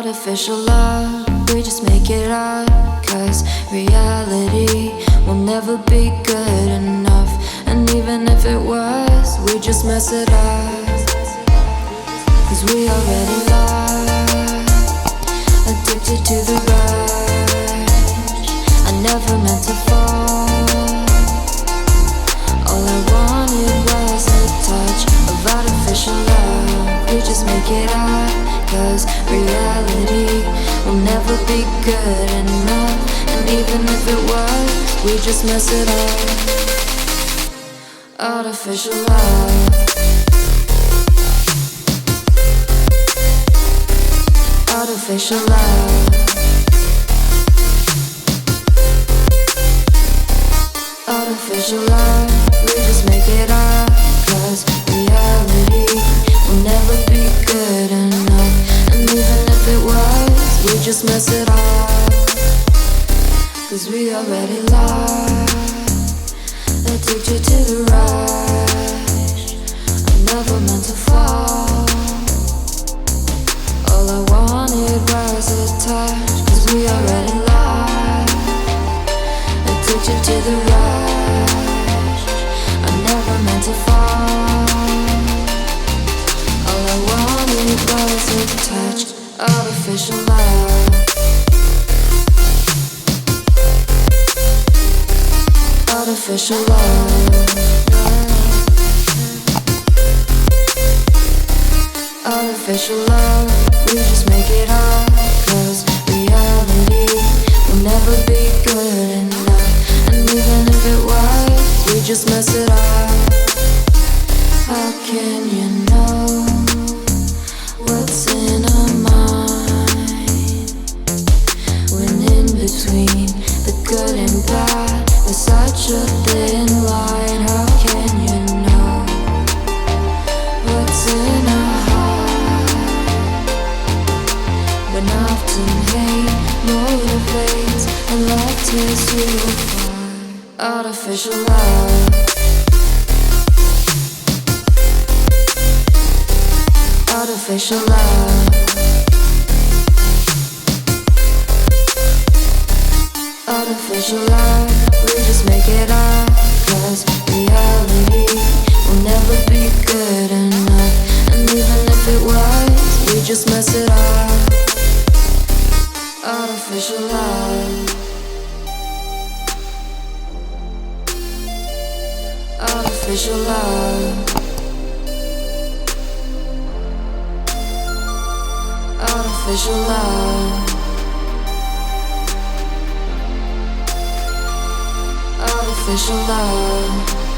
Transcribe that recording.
Artificial love, we just make it up. Cause reality will never be good enough. And even if it was, we just mess it up. Cause we already lost, addicted to the rush. I never meant to fall. All I wanted was a touch of artificial love. We just make it up. Cause reality will never be good enough. And even if it was, we just mess it up. Artificial love. Artificial love. Artificial love. We just make it up. Cause reality will never be good enough. And even if it was, we just mess it up. Cause we already lost, addicted to the rush. I never meant to fall. All I wanted was a touch. Cause we already lost, addicted to the rush. I never meant to fall. All I wanted was a touch. Artificial love. Artificial love. Artificial love. We just make it up. Cause reality will never be good enough. And even if it was, we just mess it up. How can you know what's in our mind when in between the good and bad there's such a thin line? How can you know what's in our heart when often hate motivates and love tears you apart? Artificial love. Artificial love. Artificial love. We just make it up. Cause reality will never be good enough. And even if it was, we just mess it up. Artificial love. Artificial love. Artificial love. Artificial love.